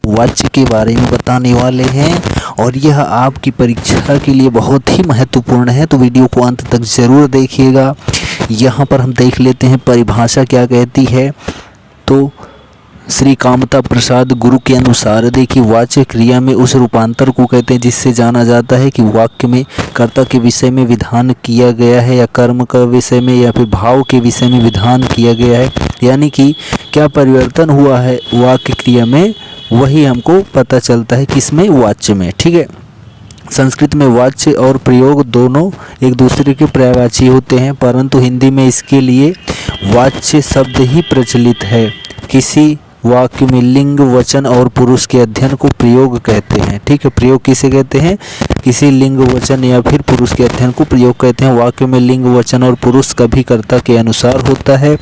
वाच्य के बारे में बताने वाले हैं और यह आपकी परीक्षा के लिए बहुत ही महत्वपूर्ण है, तो वीडियो को अंत तक ज़रूर देखिएगा। यहाँ पर हम देख लेते हैं परिभाषा क्या कहती है। तो श्री कामता प्रसाद गुरु के अनुसार देखिए, वाच्य क्रिया में उस रूपांतर को कहते हैं जिससे जाना जाता है कि वाक्य में कर्ता के विषय में विधान किया गया है या कर्म का विषय में या फिर भाव के विषय में विधान किया गया है, यानी कि क्या परिवर्तन हुआ है वाक्य क्रिया में, वही हमको पता चलता है किसमें, वाच्य में। ठीक है, संस्कृत में वाच्य और प्रयोग दोनों एक दूसरे के पर्यायवाची होते हैं, परंतु हिंदी में इसके लिए वाच्य शब्द ही प्रचलित है। किसी वाक्य में लिंग, वचन और पुरुष के अध्ययन को प्रयोग कहते हैं। ठीक है, प्रयोग किसे कहते हैं, किसी लिंग, वचन या फिर पुरुष के अध्ययन को प्रयोग कहते हैं। वाक्य में लिंग, वचन और पुरुष कभी कर्ता के अनुसार होता है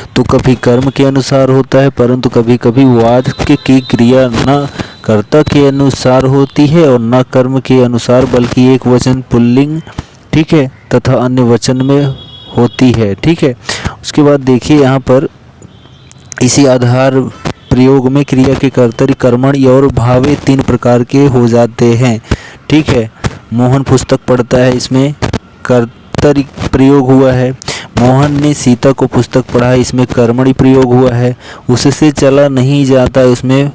तो कभी कर्म के अनुसार होता है, परंतु कभी कभी वाक्य की क्रिया न कर्ता के अनुसार होती है और न कर्म के अनुसार, बल्कि एक वचन पुल्लिंग, ठीक है, तथा अन्य वचन में होती है। ठीक है, उसके बाद देखिए यहाँ पर इसी आधार प्रयोग में क्रिया के कर्तरी, कर्मणि और भावे 3 प्रकार के हो जाते हैं। ठीक है, मोहन पुस्तक पढ़ता है, इसमें कर्तरी प्रयोग हुआ है। मोहन ने सीता को पुस्तक पढ़ा है, इसमें कर्मणि प्रयोग हुआ है। उससे चला नहीं जाता, उसमें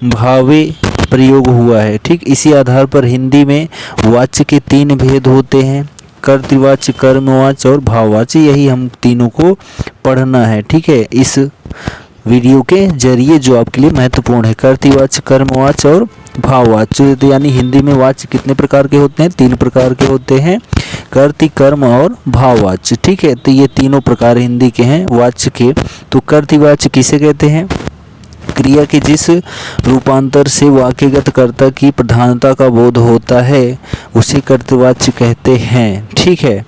भावे प्रयोग हुआ है। ठीक, इसी आधार पर हिंदी में वाच्य के 3 भेद होते हैं, कर्तृवाच्य, कर्मवाच्य और भाववाच्य। यही हम तीनों को पढ़ना है। ठीक है, इस वीडियो के जरिए जो आपके लिए महत्वपूर्ण है, कर्तृवाच्य, कर्मवाच्य और भाववाच्य। तो यानी हिंदी में वाच्य कितने प्रकार के होते हैं, 3 प्रकार के होते हैं, कर्तृ, कर्म और भाववाच्य। ठीक है, तो ये तीनों प्रकार हिंदी के हैं वाच्य के। तो कर्तृवाच्य किसे कहते हैं, क्रिया के जिस रूपांतर से वाक्यगत कर्ता की प्रधानता का बोध होता है उसे कर्तृवाच्य कहते हैं। ठीक है,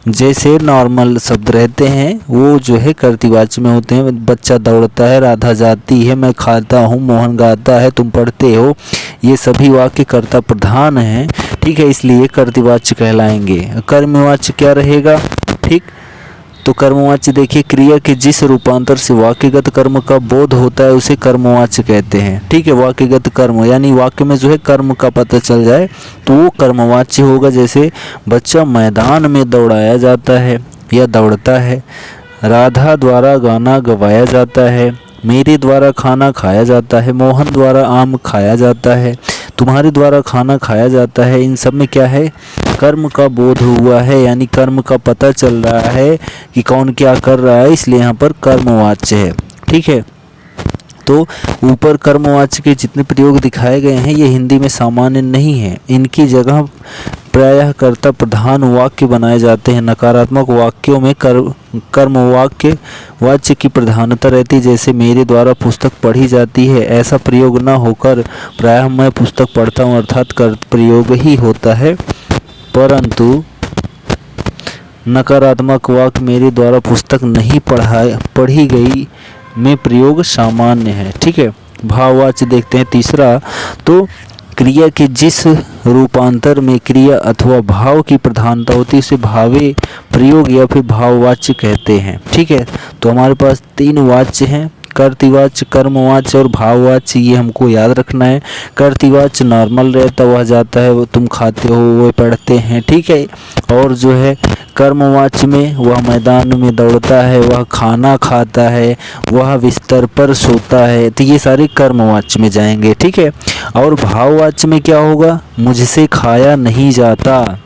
जैसे नॉर्मल शब्द रहते हैं वो जो है कर्तृवाच्य में होते हैं। बच्चा दौड़ता है, राधा जाती है, मैं खाता हूँ, मोहन गाता है, तुम पढ़ते हो, ये सभी वाक्य कर्ता प्रधान हैं। ठीक है, इसलिए कर्तृवाच्य कहलाएंगे। कर्मवाच्य क्या रहेगा, ठीक, तो कर्मवाच्य देखिए, क्रिया के जिस रूपांतर से वाक्यगत कर्म का बोध होता है उसे कर्मवाच्य कहते हैं। ठीक है, वाक्यगत कर्म यानी वाक्य में जो है कर्म का पता चल जाए तो वो कर्मवाच्य होगा। जैसे बच्चा मैदान में दौड़ाया जाता है या दौड़ता है, राधा द्वारा गाना गवाया जाता है, मेरे द्वारा खाना खाया जाता है, मोहन द्वारा आम खाया जाता है, तुम्हारे द्वारा खाना खाया जाता है। इन सब में क्या है, कर्म का बोध हुआ है, यानी कर्म का पता चल रहा है कि कौन क्या कर रहा है, इसलिए यहाँ पर कर्मवाच्य है। ठीक है, तो ऊपर कर्मवाच्य के जितने प्रयोग दिखाए गए हैं ये हिंदी में सामान्य नहीं है, इनकी जगह प्रायः कर्ता प्रधान वाक्य बनाए जाते हैं। नकारात्मक वाक्यों में कर्म वाच्य की प्रधानता रहती है, जैसे मेरे द्वारा पुस्तक पढ़ी जाती है, ऐसा प्रयोग न होकर प्रायः मैं पुस्तक पढ़ता हूँ अर्थात कर्त प्रयोग ही होता है। परंतु नकारात्मक वाक्य मेरे द्वारा पुस्तक नहीं पढ़ी गई में प्रयोग सामान्य है। ठीक है, भाववाच्य देखते हैं तीसरा, तो क्रिया के जिस रूपांतर में क्रिया अथवा भाव की प्रधानता होती है उसे भावे प्रयोग या फिर भाववाच्य कहते हैं। ठीक है, तो हमारे पास 3 वाच्य हैं, कर्तृवाच्य, कर्मवाच्य और भाववाच्य, ये हमको याद रखना है। कर्तृवाच्य नॉर्मल रहता, वह जाता है, वो तुम खाते हो, वो पढ़ते हैं। ठीक है, और जो है कर्मवाच्य में वह मैदान में दौड़ता है, वह खाना खाता है, वह बिस्तर पर सोता है, तो ये सारे कर्मवाच्य में जाएंगे। ठीक है, और भाववाच्य में क्या होगा, मुझसे खाया नहीं जाता,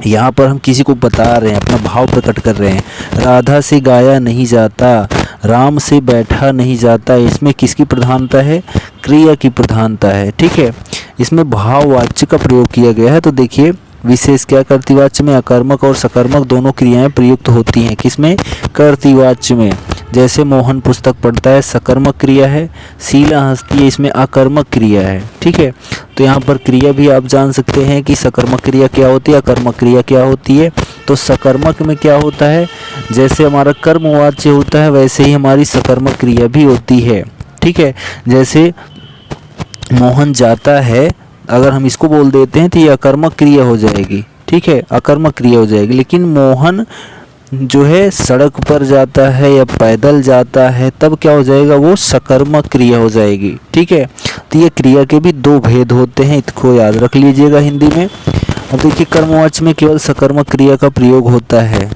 यहाँ पर हम किसी को बता रहे हैं, अपना भाव प्रकट कर रहे हैं। राधा से गाया नहीं जाता, राम से बैठा नहीं जाता, इसमें किसकी प्रधानता है, क्रिया की प्रधानता है। ठीक है, इसमें भाववाच्य का प्रयोग किया गया है। तो देखिए विशेष क्या, कर्तृवाच्य में अकर्मक और सकर्मक दोनों क्रियाएं प्रयुक्त होती हैं। किसमें, कर्तृवाच्य में। जैसे मोहन पुस्तक पढ़ता है, सकर्मक क्रिया है, शीला हंसती है, इसमें अकर्मक क्रिया है। ठीक है, तो यहाँ पर क्रिया भी आप जान सकते हैं कि सकर्मक क्रिया क्या होती है, अकर्मक क्रिया क्या होती है। तो सकर्मक में क्या होता है, जैसे हमारा कर्मवाच्य होता है वैसे ही हमारी सकर्मक क्रिया भी होती है। ठीक है, जैसे मोहन जाता है, अगर हम इसको बोल देते हैं तो ये अकर्मक क्रिया हो जाएगी। ठीक है, अकर्मक क्रिया हो जाएगी, लेकिन मोहन जो है सड़क पर जाता है या पैदल जाता है, तब क्या हो जाएगा, वो सकर्मक क्रिया हो जाएगी। ठीक है, तो ये क्रिया के भी दो भेद होते हैं, इसको याद रख लीजिएगा हिंदी में। अब देखिए कर्मवाच्य में केवल सकर्मक क्रिया का प्रयोग होता है,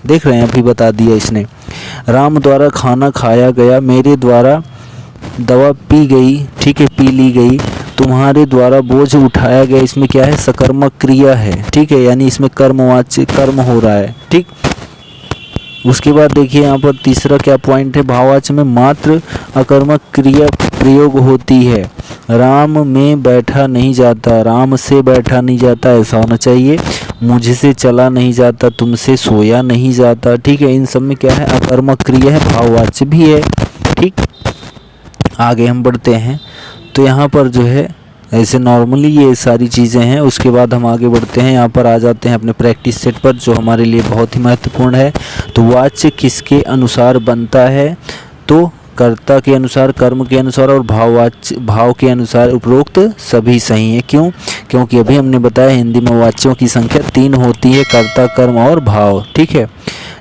देख रहे हैं, अभी बता दिया इसने। राम द्वारा खाना खाया गया, मेरे द्वारा दवा पी गई, ठीक है, पी ली गई, तुम्हारे द्वारा बोझ उठाया गया, इसमें क्या है, सकर्मक क्रिया है। ठीक है, यानी इसमें कर्मवाच्य कर्म हो रहा है। ठीक, उसके बाद देखिए यहाँ पर तीसरा क्या पॉइंट है, भाववाच्य में मात्र अकर्मक क्रिया प्रयोग होती है। राम में बैठा नहीं जाता, राम से बैठा नहीं जाता, ऐसा होना चाहिए। मुझसे चला नहीं जाता, तुमसे सोया नहीं जाता। ठीक है, इन सब में क्या है, अकर्मक क्रिया है, भाववाच्य भी है। ठीक, आगे हम बढ़ते हैं, तो यहाँ पर जो है ऐसे नॉर्मली ये सारी चीज़ें हैं। उसके बाद हम आगे बढ़ते हैं, यहाँ पर आ जाते हैं अपने प्रैक्टिस सेट पर, जो हमारे लिए बहुत ही महत्वपूर्ण है। तो वाच्य किसके अनुसार बनता है, तो कर्ता के अनुसार, कर्म के अनुसार और भाव के अनुसार। उपरोक्त सभी सही है। क्यों? क्योंकि अभी हमने बताया हिंदी में वाच्यों की संख्या 3 होती है, कर्ता, कर्म और भाव। ठीक है,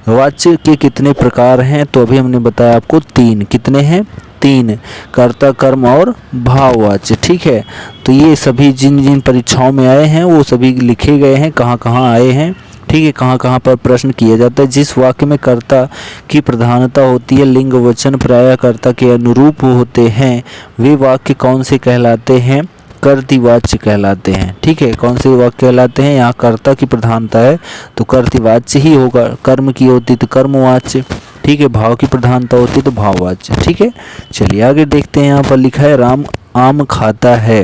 वाच्य के कितने प्रकार हैं, तो अभी हमने बताया आपको 3। कितने हैं? 3, कर्ता, कर्म और भाववाच्य। ठीक है, तो ये सभी जिन जिन परीक्षाओं में आए हैं वो सभी लिखे गए हैं, कहाँ कहाँ आए हैं। ठीक है, कहाँ कहाँ पर प्रश्न किया जाता है। जिस वाक्य में कर्ता की प्रधानता होती है, लिंग वचन प्रायः कर्ता के अनुरूप होते हैं, वे वाक्य कौन से कहलाते हैं? कर्तृवाच्य कहलाते हैं। ठीक है, कौन से वाक्य कहलाते हैं? यहाँ कर्ता की प्रधानता है तो कर्तृवाच्य ही होगा, कर्म की होती तो कर्मवाच्य। ठीक है, भाव की प्रधानता होती तो भाववाच्य। ठीक है, चलिए आगे देखते हैं। यहाँ पर लिखा है राम आम खाता है,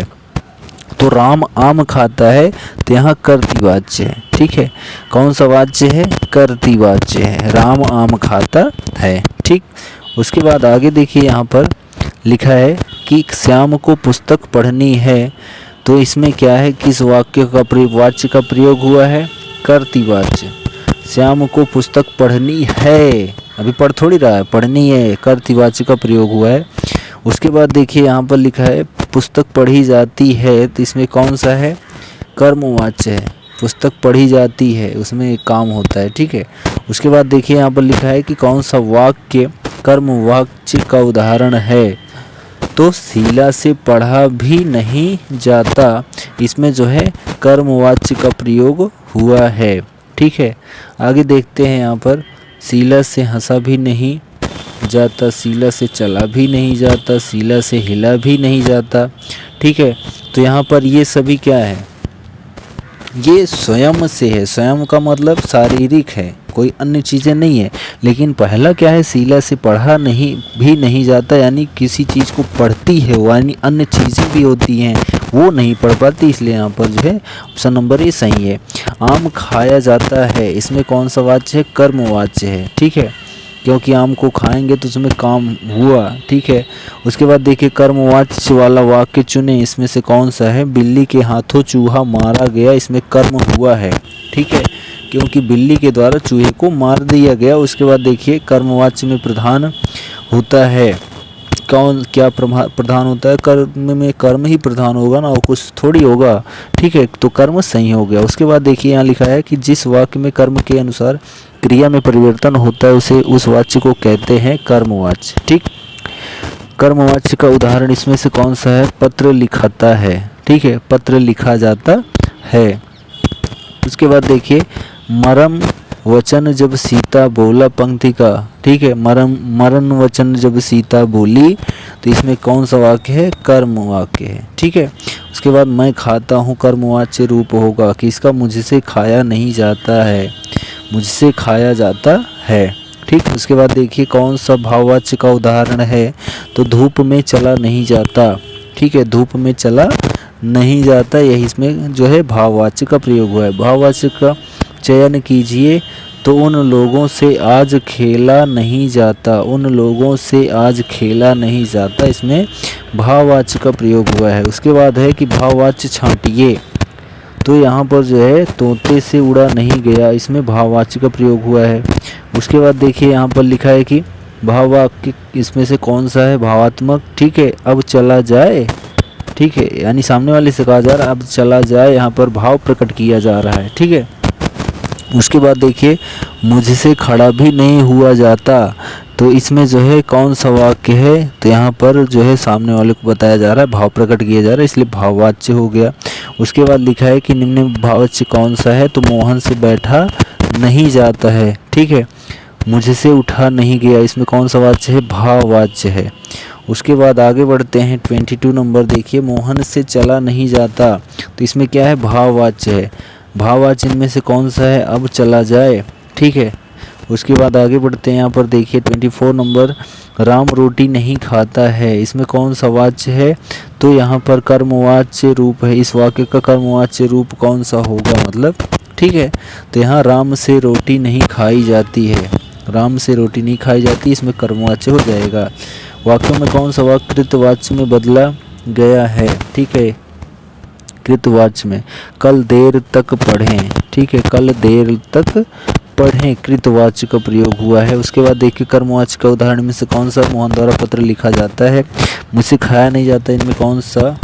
तो राम आम खाता है, तो यहाँ कर्तृवाच्य है। ठीक है, कौन सा वाच्य है? कर्तृवाच्य है, राम आम खाता है। ठीक, उसके बाद आगे देखिए, यहाँ पर लिखा है कि श्याम को पुस्तक पढ़नी है, तो इसमें क्या है, किस वाक्य का वाच्य का प्रयोग हुआ है? कर्तृवाच्य। श्याम को पुस्तक पढ़नी है, अभी पढ़ थोड़ी रहा है, पढ़नी है, कर्तृवाच्य का प्रयोग हुआ है। उसके बाद देखिए यहाँ पर लिखा है पुस्तक पढ़ी जाती है, तो इसमें कौन सा है? कर्मवाच्य है, पुस्तक पढ़ी जाती है, उसमें एक काम होता है। ठीक है, उसके बाद देखिए यहाँ पर लिखा है कि कौन सा वाक्य कर्मवाच्य का उदाहरण है, तो शीला से पढ़ा भी नहीं जाता, इसमें जो है कर्मवाच्य का प्रयोग हुआ है। ठीक है, आगे देखते हैं, यहाँ पर शीला से हंसा भी नहीं जाता, शीला से चला भी नहीं जाता, शीला से हिला भी नहीं जाता। ठीक है, तो यहाँ पर ये सभी क्या है? ये स्वयं से है। स्वयं का मतलब शारीरिक है, कोई अन्य चीज़ें नहीं है। लेकिन पहला क्या है? शीला से पढ़ा नहीं जाता, यानी किसी चीज़ को पढ़ती है वो, यानी अन्य चीज़ें भी होती हैं वो नहीं पढ़ पाती, इसलिए यहाँ पर जो है ऑप्शन नंबर ए सही है। आम खाया जाता है, इसमें कौन सा वाच्य है? कर्मवाच्य है। ठीक है, क्योंकि आम को खाएंगे तो उसमें काम हुआ। ठीक है, उसके बाद देखिए कर्मवाच्य वाला वाक्य चुने, इसमें से कौन सा है? बिल्ली के हाथों चूहा मारा गया, इसमें कर्म हुआ है। ठीक है, क्योंकि बिल्ली के द्वारा चूहे को मार दिया गया। उसके बाद देखिए कर्मवाच्य में प्रधान होता है, कौन क्या प्रधान होता है? कर्म में कर्म ही प्रधान होगा ना, और कुछ थोड़ी होगा। ठीक है, तो कर्म सही हो गया। उसके बाद देखिए यहाँ लिखा है कि जिस वाक्य में कर्म के अनुसार क्रिया में परिवर्तन होता है उसे उस वाच्य को कहते हैं कर्मवाच्य। ठीक, कर्मवाच्य का उदाहरण इसमें से कौन सा है? पत्र लिखाता है। ठीक है, पत्र लिखा जाता है। उसके बाद देखिए मरम वचन जब सीता बोला पंक्ति का। ठीक है, मरण वचन जब सीता बोली, तो इसमें कौन सा वाक्य है? कर्म वाक्य है। ठीक है, उसके बाद मैं खाता हूँ कर्मवाच्य रूप होगा कि इसका मुझसे खाया नहीं जाता है, मुझसे खाया जाता है। ठीक, उसके बाद देखिए कौन सा भाववाच्य का उदाहरण है? तो धूप में चला नहीं जाता। ठीक है, धूप में चला नहीं जाता, यही इसमें जो है भाववाच्य का प्रयोग हुआ है। भाववाच्य का चयन कीजिए, तो उन लोगों से आज खेला नहीं जाता, उन लोगों से आज खेला नहीं जाता, इसमें भाववाच्य का प्रयोग हुआ है। उसके बाद है कि भाववाच्य छांटिए, तो यहाँ पर जो है तोते से उड़ा नहीं गया, इसमें भाववाच्य का प्रयोग हुआ है। उसके बाद देखिए यहाँ पर लिखा है कि भाववाक्य इसमें से कौन सा है? भावात्मक। ठीक है, अब चला जाए। ठीक है, यानी सामने वाले से कहा जा रहा है अब चला जाए, यहाँ पर भाव प्रकट किया जा रहा है। ठीक है, उसके बाद देखिए मुझसे खड़ा भी नहीं हुआ जाता, तो इसमें जो है कौन सा वाक्य है, तो यहाँ पर जो है सामने वाले को बताया जा रहा है, भाव प्रकट किया जा रहा है, इसलिए भाववाच्य हो गया। उसके बाद लिखा है कि निम्न में भाववाच्य कौन सा है, तो मोहन से बैठा नहीं जाता है, ठीक है। मुझसे उठा नहीं गया, इसमें कौन सा वाच्य है, भाववाच्य है। उसके बाद आगे बढ़ते हैं 22 नंबर देखिए, मोहन से चला नहीं जाता, तो इसमें क्या है, भाववाच्य है। भाववाच्य इनमें से कौन सा है, अब चला जाए, ठीक है। उसके बाद आगे बढ़ते हैं, यहाँ पर देखिए 24 नंबर, राम रोटी नहीं खाता है, इसमें कौन सा वाच्य है, तो यहाँ पर कर्मवाच्य रूप है। इस वाक्य का कर्मवाच्य रूप कौन सा होगा, मतलब ठीक है। तो यहाँ राम से रोटी नहीं खाई जाती है, राम से रोटी नहीं खाई जाती, इसमें कर्मवाच्य हो जाएगा। वाक्य में कौन सा वाक्य कृतवाच्य में बदला गया है, ठीक है। कृतवाच्य में कल देर तक पढ़ें, ठीक है, कल देर तक पढ़ें, कृतवाच्य का प्रयोग हुआ है। उसके बाद देखिए कर्मवाच्य का उदाहरण में से कौन सा मोहन द्वारा पत्र लिखा जाता है, मुझसे खाया नहीं जाता, इनमें कौन सा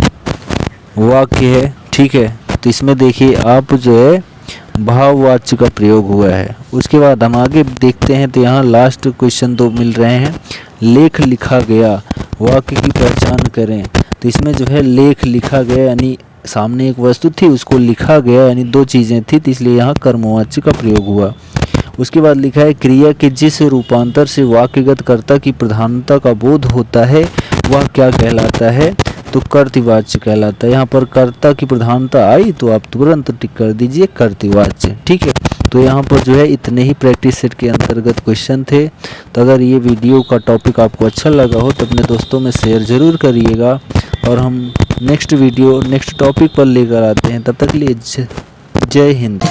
वाक्य है, ठीक है। तो इसमें देखिए आप जो है भाववाच्य का प्रयोग हुआ है। उसके बाद हम आगे देखते हैं, तो यहाँ लास्ट क्वेश्चन 2 मिल रहे हैं। लेख लिखा गया, वाक्य की पहचान करें, तो इसमें जो है लेख लिखा गया यानी सामने एक वस्तु थी उसको लिखा गया, यानी 2 चीज़ें थी, तो इसलिए यहाँ कर्मवाच्य का प्रयोग हुआ। उसके बाद लिखा है क्रिया के जिस रूपांतर से वाक्यगत कर्ता की प्रधानता का बोध होता है वह क्या कहलाता है, तो कर्तृवाच्य कहलाता है। यहाँ पर कर्ता की प्रधानता आई तो आप तुरंत टिक कर दीजिए कर्तृवाच्य, ठीक है। तो यहाँ पर जो है इतने ही प्रैक्टिस सेट के अंतर्गत क्वेश्चन थे। तो अगर ये वीडियो का टॉपिक आपको अच्छा लगा हो तो अपने दोस्तों में शेयर ज़रूर करिएगा, और हम नेक्स्ट वीडियो नेक्स्ट टॉपिक पर लेकर आते हैं। तब तक के लिए जय हिंद।